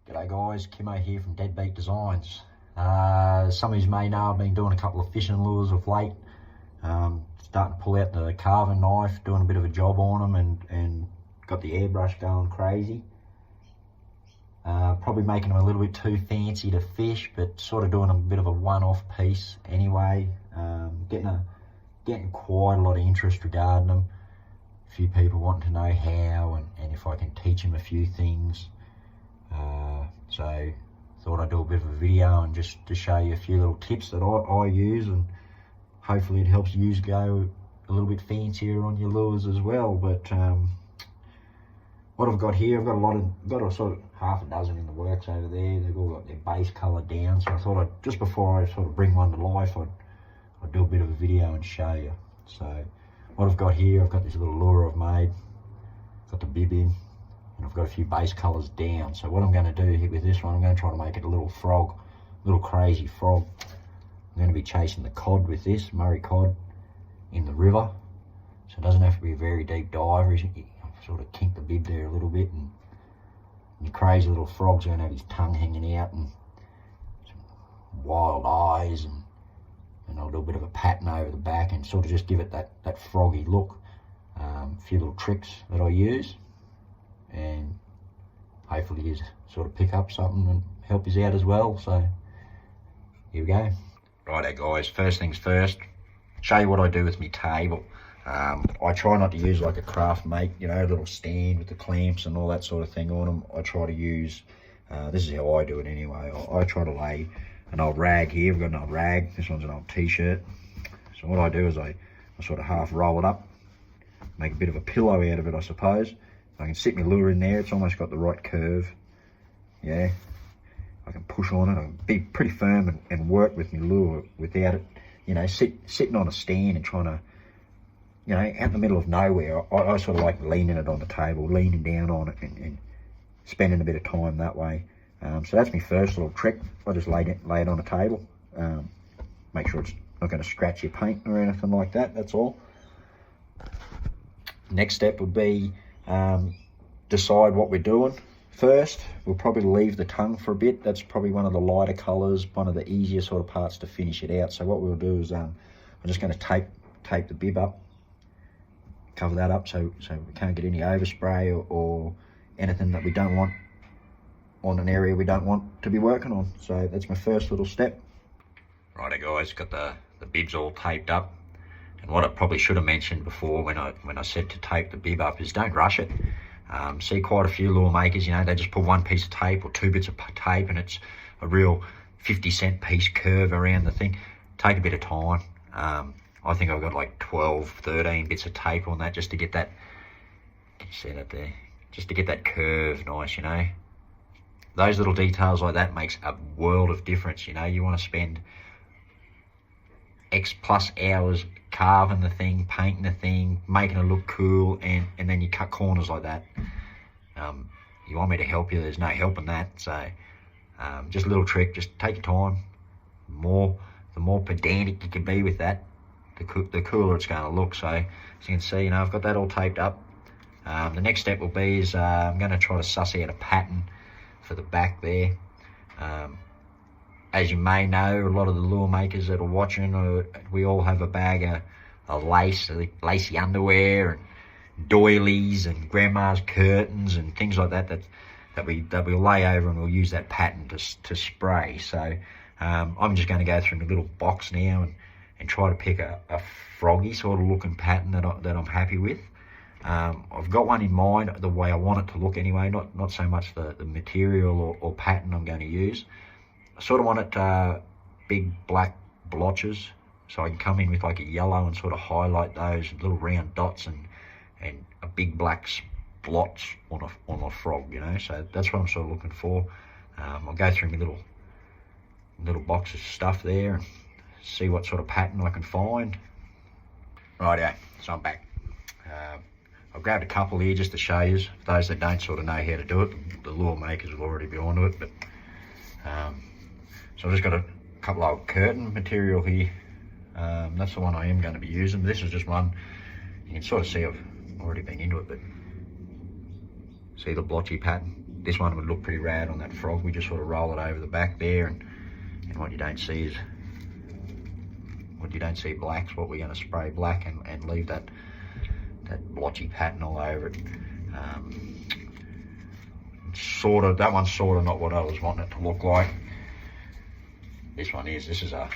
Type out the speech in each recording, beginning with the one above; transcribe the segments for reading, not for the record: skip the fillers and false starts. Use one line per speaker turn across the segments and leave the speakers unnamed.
G'day guys, Kimmo here from Deadbeat Designs. Some of you may know I've been doing a couple of fishing lures of late. Starting to pull out the carving knife, doing a bit of a job on them and got the airbrush going crazy. Probably making them a little bit too fancy to fish, but sort of doing a bit of a one-off piece anyway. Getting quite a lot of interest regarding them. A few people wanting to know how and if I can teach them a few things. So thought I'd do a bit of a video and just to show you a few little tips that I use, and hopefully it helps you go a little bit fancier on your lures as well. But what I've got here, I've got a sort of half a dozen in the works over there. They've all got their base colour down, so I thought just before I sort of bring one to life, I'd do a bit of a video and show you. So what I've got here, I've got this little lure I've made, got the bib in, and I've got a few base colours down. So what I'm going to do here with this one, I'm going to try to make it a little frog, little crazy frog. I'm going to be chasing the cod with this, Murray cod, in the river. So it doesn't have to be a very deep dive. You sort of kink the bib there a little bit, and your crazy little frog's going to have his tongue hanging out and some wild eyes, and I'll do a bit of a pattern over the back and sort of just give it that froggy look. A few little tricks that I use, and hopefully you sort of pick up something and help you out as well. So here we go. Righto guys, first things first, show you what I do with my table. I try not to use like a craft mate, you know, a little stand with the clamps and all that sort of thing on them. I try to use, this is how I do it anyway, I try to lay an old rag here. I've got an old rag, this one's an old t-shirt. So what I do is I sort of half roll it up, make a bit of a pillow out of it, I suppose. I can sit my lure in there, it's almost got the right curve. Yeah, I can push on it, I can be pretty firm and work with my lure without it, you know, sitting on a stand and trying to, you know, out in the middle of nowhere. I sort of like leaning it on the table, leaning down on it and spending a bit of time that way. So that's my first little trick. I just lay it on the table. Make sure it's not going to scratch your paint or anything like that, that's all. Next step would be decide what we're doing. First, we'll probably leave the tongue for a bit. That's probably one of the lighter colours, one of the easier sort of parts to finish it out. So what we'll do is I'm just going to tape the bib up, cover that up so we can't get any overspray or anything that we don't want on an area we don't want to be working on. So that's my first little step. Righto guys, got the bibs all taped up. And what I probably should have mentioned before when I said to tape the bib up is don't rush it. See quite a few lure makers, you know, they just put one piece of tape or two bits of tape and it's a real 50-cent piece curve around the thing. Take a bit of time. I think I've got like 12, 13 bits of tape on that just to get that, can you see that there? Just to get that curve nice, you know. Those little details like that makes a world of difference, you know. You want to spend X plus hours carving the thing, painting the thing, making it look cool, and then you cut corners like that. You want me to help you, there's no helping that. So just a little trick, just take your time. The more pedantic you can be with that, the cooler it's going to look. So as you can see, you know, I've got that all taped up. The next step will be is I'm going to try to suss out a pattern for the back there. As you may know, a lot of the lure makers that are watching, we all have a bag of lacy underwear and doilies and grandma's curtains and things like that we'll lay over, and we'll use that pattern to spray. So I'm just going to go through the little box now and try to pick a froggy sort of looking pattern that I'm happy with. I've got one in mind, the way I want it to look anyway, not so much the material or pattern I'm going to use. I sort of want it big black blotches, so I can come in with like a yellow and sort of highlight those little round dots and a big black splotch on a frog, you know. So that's what I'm sort of looking for. I'll go through my little box of stuff there and see what sort of pattern I can find. Rightio, so I'm back. I've grabbed a couple here just to show you. For those that don't sort of know how to do it, the lure makers will already be onto it. But so I've just got a couple of curtain material here. That's the one I am going to be using. This is just one. You can sort of see I've already been into it, but see the blotchy pattern. this one would look pretty rad on that frog. We just sort of roll it over the back there, and what you don't see is, black's what we're going to spray black and leave that blotchy pattern all over it. That one's sort of not what I was wanting it to look like. This one is. This is a,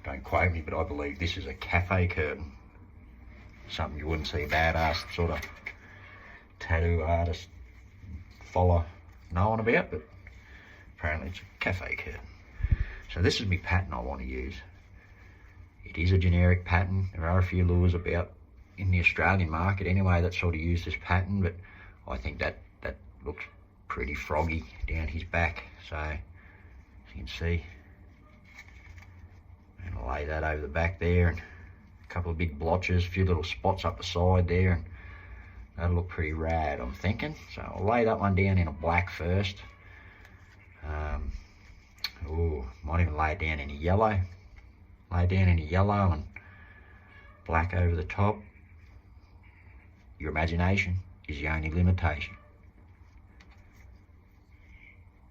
don't quote me, but I believe this is a cafe curtain. Something you wouldn't see a badass sort of tattoo artist follow no one about, but apparently it's a cafe curtain. So this is my pattern I want to use. It is a generic pattern. There are a few lures about in the Australian market anyway that sort of use this pattern, but I think that looks pretty froggy down his back. So as you can see, I'm going to lay that over the back there, and a couple of big blotches, a few little spots up the side there, and that'll look pretty rad, I'm thinking. So I'll lay that one down in a black first. Might even lay it down in a yellow. Lay it down in a yellow and black over the top. Your imagination is your only limitation.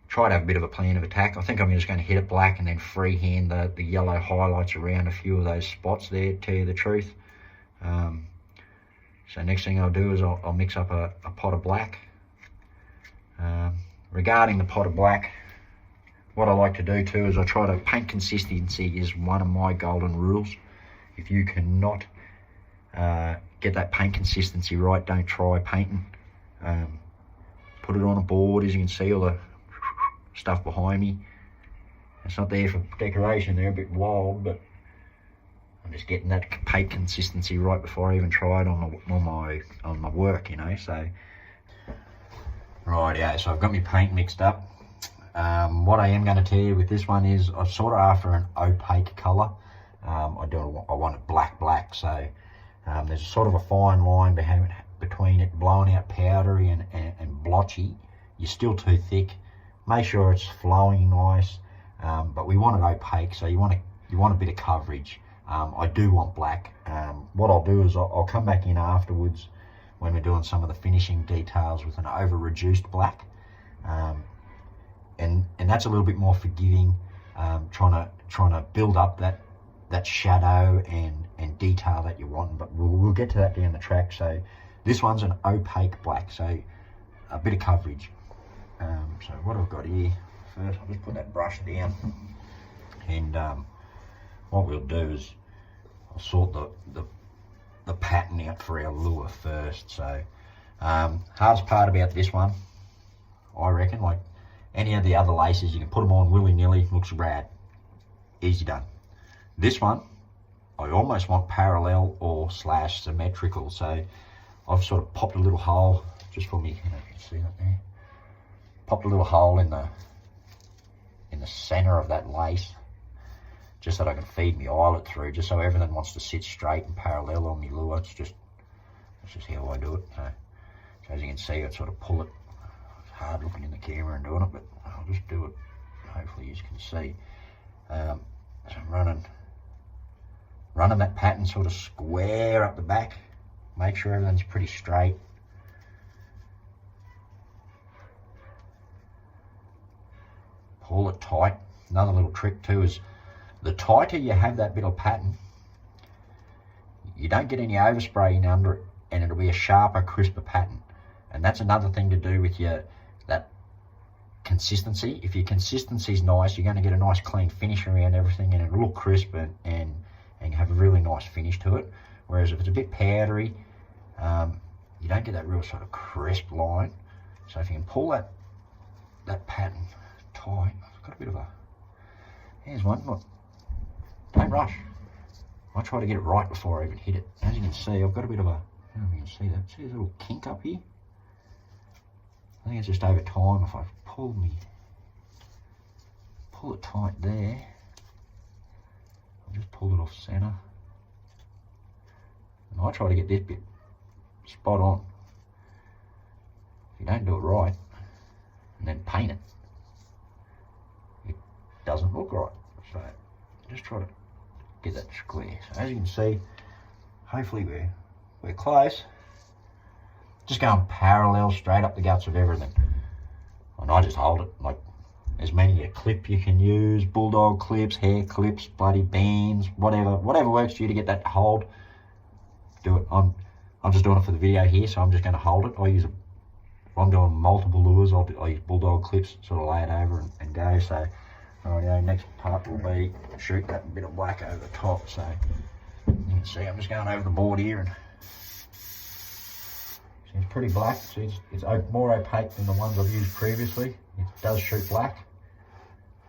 Try to have a bit of a plan of attack. I think I'm just going to hit it black and then freehand the yellow highlights around a few of those spots there, to tell you the truth. So next thing I'll do is I'll mix up a pot of black. Regarding the pot of black, what I like to do too is I try to paint consistency is one of my golden rules. If you cannot get that paint consistency right, don't try painting. Put it on a board. As you can see, all the stuff behind me, it's not there for decoration. They're a bit wild, but I'm just getting that paint consistency right before I even try it on my work, you know. So right, yeah, so I've got my paint mixed up. What I am going to tell you with this one is I'm sort of after an opaque colour. I want it black, so there's sort of a fine line between it blowing out powdery and blotchy. You're still too thick. Make sure it's flowing nice, but we want it opaque, so you want a bit of coverage. I do want black. What I'll do is I'll come back in afterwards when we're doing some of the finishing details with an over-reduced black, and that's a little bit more forgiving, trying to build up that shadow and detail that you want. But we'll get to that down the track. So this one's an opaque black, so a bit of coverage. So what I've got here, first I'll just put that brush down, and what we'll do is I'll sort the pattern out for our lure first. So hardest part about this one, I reckon, like any of the other laces, you can put them on willy-nilly, looks rad, easy done. This one I almost want parallel or / symmetrical, so I've sort of popped a little hole just for me, you can see that there. Popped a little hole in the center of that lace, just so that I can feed my eyelet through, just so everything wants to sit straight and parallel on my lure. That's just how I do it. So as you can see, I sort of pull it. It's hard looking in the camera and doing it, but I'll just do it. Hopefully you can see. So I'm running that pattern sort of square up the back. Make sure everything's pretty straight. Pull it tight. Another little trick too is the tighter you have that bit of pattern, you don't get any overspraying under it, and it'll be a sharper, crisper pattern. And that's another thing to do with that consistency. If your consistency's nice, you're going to get a nice clean finish around everything, and it'll look crisp and have a really nice finish to it. Whereas if it's a bit powdery, you don't get that real sort of crisp line. So if you can pull that pattern tight, I've got a bit of a, here's one, look, don't rush. I try to get it right before I even hit it. As you can see, I've got a bit of a, I don't know if you can see that, see this little kink up here? I think it's just over time. If I pull it tight there, I'll just pull it off center. And I try to get this bit spot on. If you don't do it right, and then paint it, it doesn't look right. So just try to get that square. So as you can see, hopefully we're close. Just going parallel straight up the guts of everything. and I just hold it, like as many a clip you can use, bulldog clips, hair clips, bloody bands, whatever works for you to get that hold. Do it. I'm just doing it for the video here, so I'm just going to hold it. If I'm doing multiple lures, I'll use bulldog clips, sort of lay it over and go. So, rightio, next part will be shoot that bit of black over the top. So, you can see I'm just going over the board here, and it's pretty black. See, it's more opaque than the ones I've used previously. It does shoot black,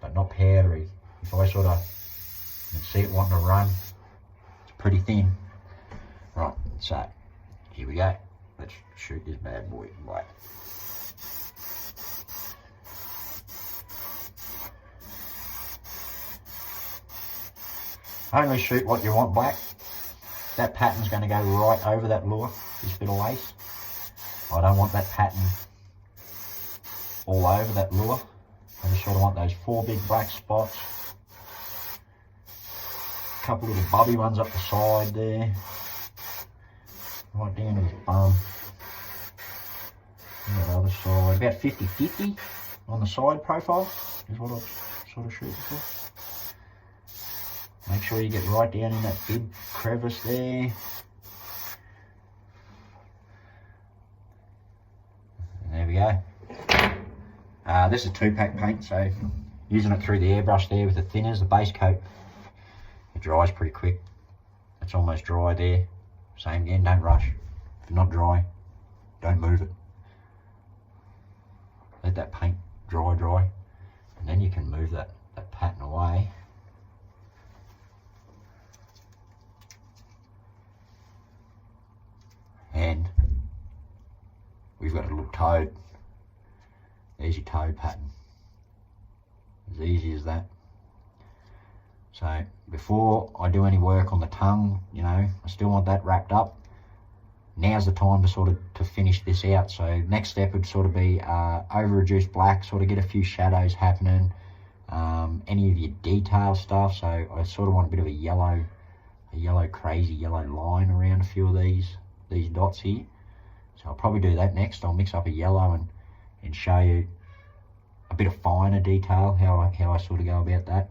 but not powdery. If I sort of see it wanting to run, it's pretty thin. Right, so here we go. Let's shoot this bad boy black. Only shoot what you want black. That pattern's going to go right over that lure, this bit of lace. I don't want that pattern all over that lure. I just sort of want those 4 big black spots. A couple little bubby ones up the side there. Right down to his bum. And the other side. About 50-50 on the side profile is what I'm sort of shooting for. Make sure you get right down in that big crevice there. And there we go. This is 2-pack paint, so using it through the airbrush there with the thinners, the base coat, it dries pretty quick. It's almost dry there. Same again, don't rush. If you're not dry, don't move it. Let that paint dry, and then you can move that pattern away. And we've got a little toad. There's your toad pattern. As easy as that. So before I do any work on the tongue, you know, I still want that wrapped up. Now's the time to finish this out. So next step would sort of be over reduced black, sort of get a few shadows happening, any of your detail stuff. So I sort of want a bit of a yellow crazy yellow line around a few of these dots here. So I'll probably do that next. I'll mix up a yellow and show you a bit of finer detail, how I sort of go about that.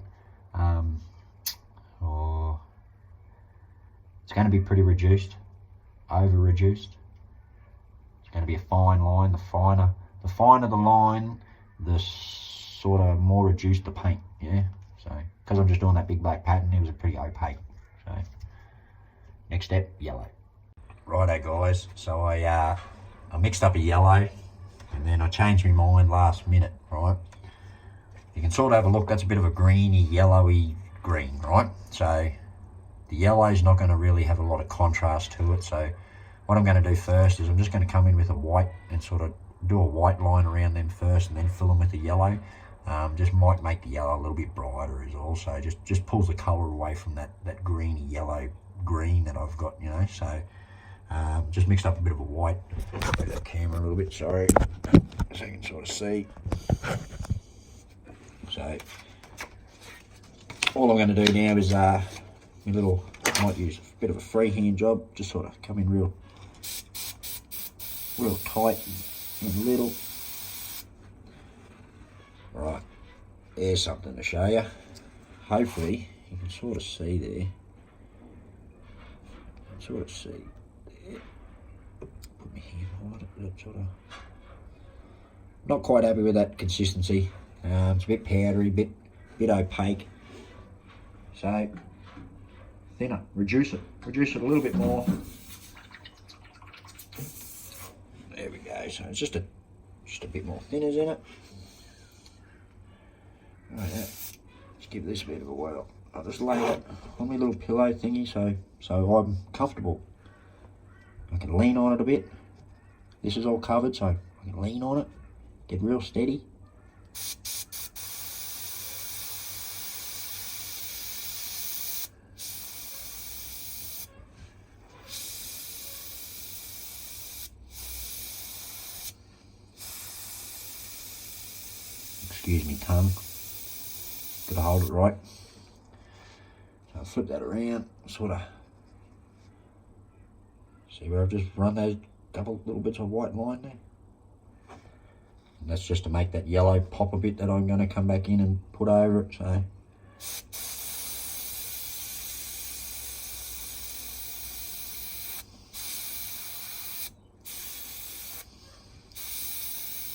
It's going to be pretty reduced, over reduced. It's going to be a fine line. The finer the line, the sort of more reduced the paint. Yeah. So because I'm just doing that big black pattern, it was a pretty opaque. So next step, yellow. Righto guys, so I mixed up a yellow and then I changed my mind last minute, right? You can sort of have a look, that's a bit of a greeny, yellowy green, right? So the yellow's not going to really have a lot of contrast to it. So what I'm going to do first is I'm just going to come in with a white and sort of do a white line around them first and then fill them with the yellow. Just might make the yellow a little bit brighter is also, just pulls the colour away from that greeny yellow green that I've got, you know. So just mixed up a bit of a white. Move that camera a little bit, sorry, so you can sort of see. So all I'm going to do now is I might use a bit of a freehand job, just sort of come in real tight and little. Right, there's something to show you. Hopefully you can sort of see there. Sort of see there. Put my hand on it. Sort of not quite happy with that consistency. It's a bit powdery, bit opaque. So thinner, reduce it a little bit more. There we go. So it's just a bit more thinners in it. Right, let's give this a bit of a whirl. I'll just lay it on my little pillow thingy so I'm comfortable. I can lean on it a bit. This is all covered, so I can lean on it, get real steady. Excuse me, tongue. Gotta hold it right. So I'll flip that around, sort of. See where I've just run those couple little bits of white line there? And that's just to make that yellow pop a bit that I'm going to come back in and put over it. So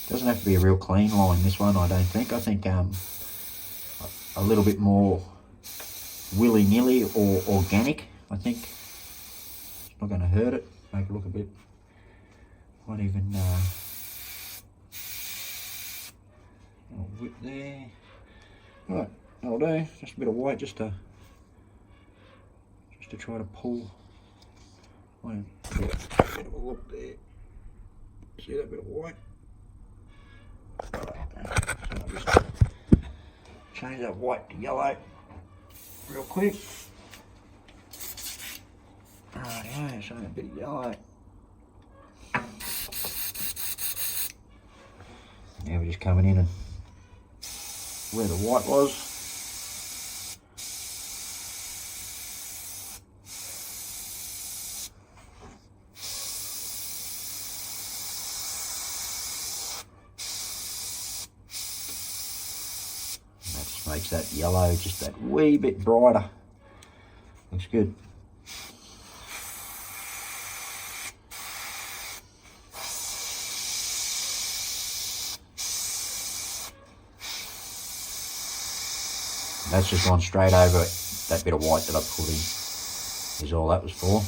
doesn't have to be a real clean line, this one, I don't think. I think a little bit more willy-nilly or organic, I think. It's not going to hurt it, make it look a bit, might even whip there. Right, that'll do. Just a bit of white just to try to pull. A bit of a look there. See that bit of white? So I'll just change that white to yellow real quick. Rightio, so a bit of yellow. Now we're just coming in and where the white was. Makes that yellow just that wee bit brighter. Looks good. That's just gone straight over that bit of white that I put in. Is all that was for.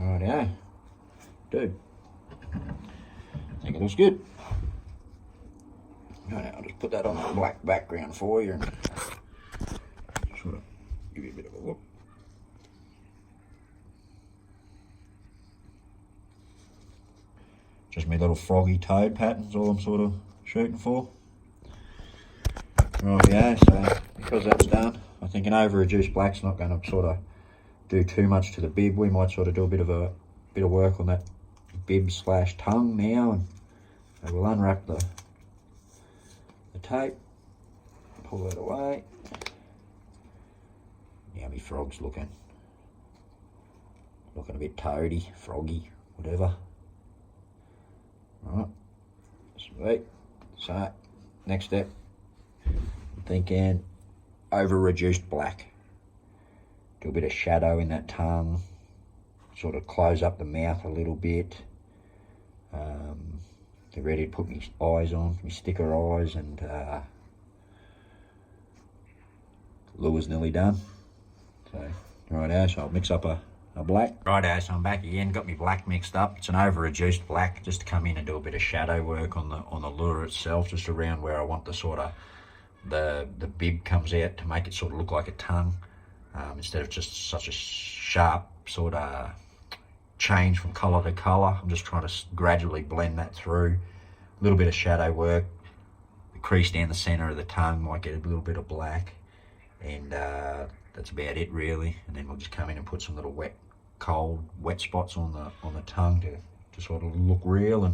Rightio. Dude, I think it looks good. Right, I'll just put that on the black background for you and sort of give you a bit of a look. Just my little froggy toad patterns, all I'm sort of shooting for. Rightio, so because that's done, I think an over-reduced black's not going to sort of do too much to the bib. We might sort of do a bit of work on that bib / tongue now, and so we'll unwrap the tape, pull that away. Now my frog's looking a bit toady, froggy, whatever. Right, sweet. So next step, I'm thinking over-reduced black. Do a bit of shadow in that tongue, sort of close up the mouth a little bit. Get ready to put my eyes on, my sticker eyes, and lure's nearly done. So, rightio, so I'll mix up a black. Rightio, so I'm back again, got my black mixed up. It's an over-reduced black, just to come in and do a bit of shadow work on the lure itself, just around where I want the sort of, the bib comes out to make it sort of look like a tongue. Instead of just such a sharp sort of change from colour to colour, I'm just trying to gradually blend that through. A little bit of shadow work, the crease down the centre of the tongue might get a little bit of black, and that's about it really. And then we'll just come in and put some little cold wet spots on the tongue to sort of look real,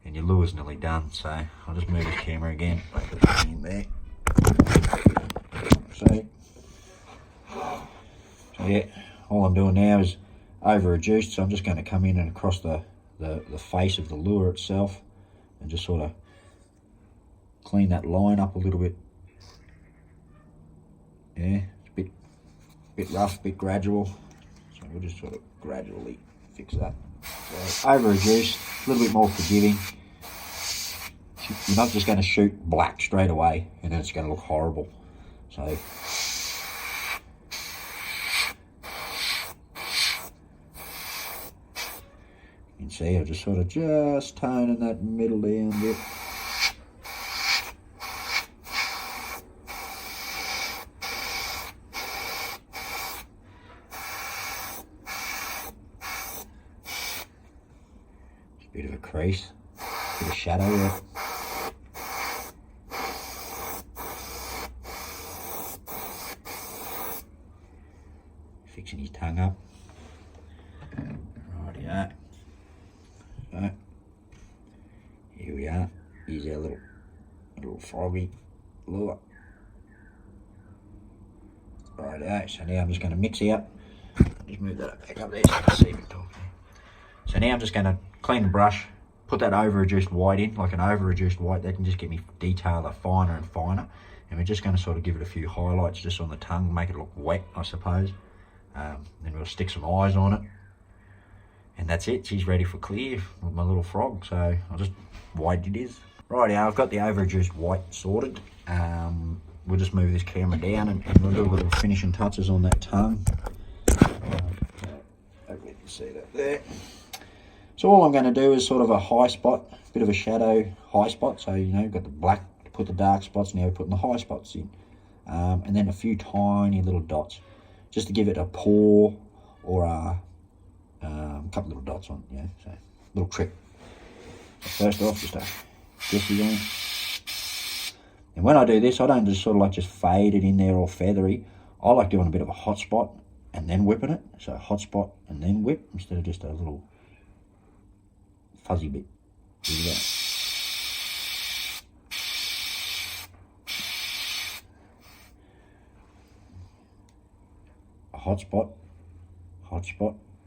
and your lure's nearly done. So I'll just move the camera again, put it in there. See. So yeah, all I'm doing now is over-reduced, so I'm just going to come in and across the face of the lure itself and just sort of clean that line up a little bit. Yeah, it's a bit rough, a bit gradual, so we'll just sort of gradually fix that. So over-reduced, a little bit more forgiving. You're not just going to shoot black straight away and then it's going to look horrible. So you can see I'm just sort of toning that middle down a bit. Just a bit of a crease, a bit of shadow there. Fixing his tongue up. Rightio. So, here we are. Here's our little froggy lure. Righto, so now I'm just going to mix out. Just move that back up there so you can see me talking. So now I'm just going to clean the brush, put that over-reduced white in, like an over-reduced white. That can just get me detail finer and finer. And we're just going to sort of give it a few highlights just on the tongue, make it look wet, I suppose. Then we'll stick some eyes on it. And that's it, she's ready for clear with my little frog. So I'll just white it is. Righty, I've got the over-reduced white sorted. We'll just move this camera down and we'll do a little finishing touches on that tongue. Hopefully you can see that there. So all I'm going to do is sort of a high spot, bit of a shadow high spot. So, you know, you've got the black to put the dark spots, now we're putting the high spots in. And then a few tiny little dots, just to give it a paw or a couple little dots on, you know, so little trick. First off, just a dressy on. And when I do this, I don't just sort of like just fade it in there all feathery. I like doing a bit of a hot spot and then whipping it. So hot spot and then whip instead of just a little fuzzy bit. There you go. A hot spot,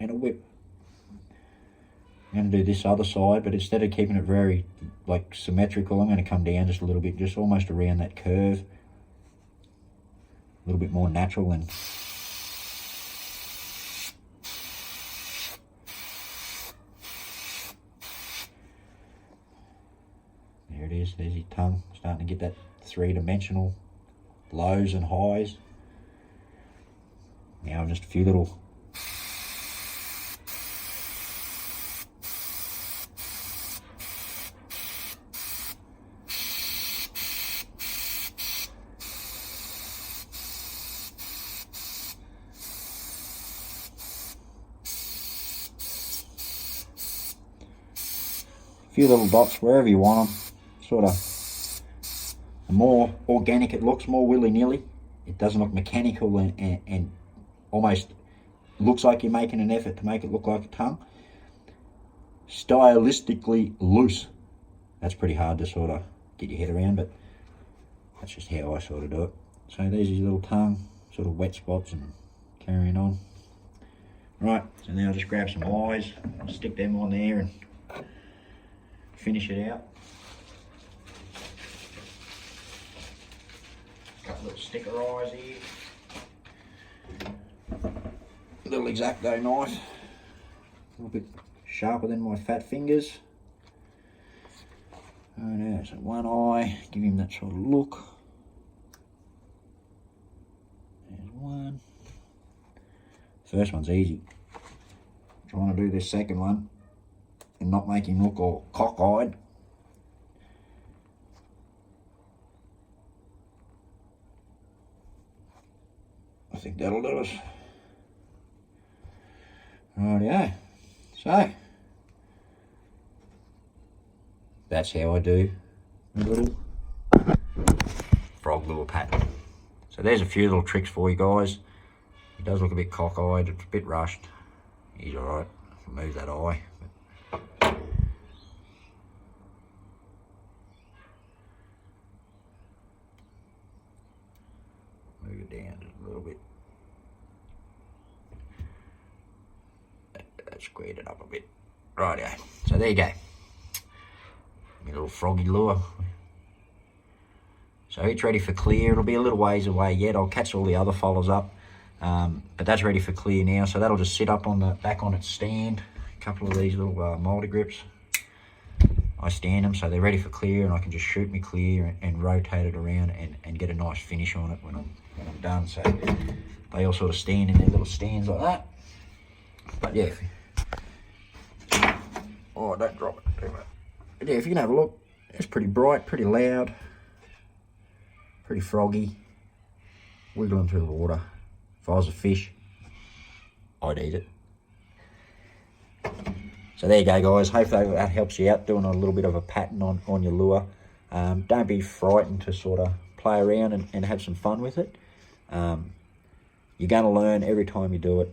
and a whip. I'm going to do this other side, but instead of keeping it very like symmetrical, I'm going to come down just a little bit, just almost around that curve. A little bit more natural and there it is, there's your tongue, starting to get that three-dimensional lows and highs. Now just a few little dots wherever you want them. Sort of, the more organic it looks, more willy-nilly. It doesn't look mechanical and almost looks like you're making an effort to make it look like a tongue. Stylistically loose. That's pretty hard to sort of get your head around, but that's just how I sort of do it. So there's his little tongue, sort of wet spots and carrying on. Right, so now I'll just grab some eyes, I'll stick them on there and finish it out. A couple little sticker eyes here. A little X-Acto knife, a little bit sharper than my fat fingers. Oh no, so one eye, give him that sort of look. There's one. First one's easy. Trying to do this second one and not make him look all cockeyed. I think that'll do us. Rightio. So that's how I do a little frog lure pattern. So there's a few little tricks for you guys. He does look a bit cockeyed, it's a bit rushed. He's alright. Move that eye. Move it down just a little bit. That squared it up a bit. Rightio. So there you go. My little froggy lure. So it's ready for clear. It'll be a little ways away yet. I'll catch all the other followers up. But that's ready for clear now. So that'll just sit up on the back on its stand. A couple of these little multi grips. I stand them so they're ready for clear, and I can just shoot me clear and rotate it around and get a nice finish on it when I'm done. So they all sort of stand in their little stands like that. But yeah, oh, don't drop it too much. But yeah, if you can have a look, it's pretty bright, pretty loud, pretty froggy, wiggling through the water. If I was a fish, I'd eat it. So there you go, guys. Hopefully that helps you out, doing a little bit of a pattern on your lure. Don't be frightened to sort of play around and have some fun with it. You're going to learn every time you do it.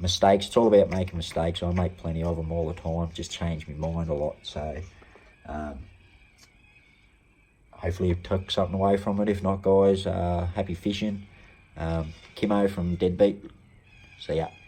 Mistakes, it's all about making mistakes. I make plenty of them all the time. Just change my mind a lot. So hopefully you took something away from it. If not, guys, happy fishing. Kimo from Deadbeat. See ya.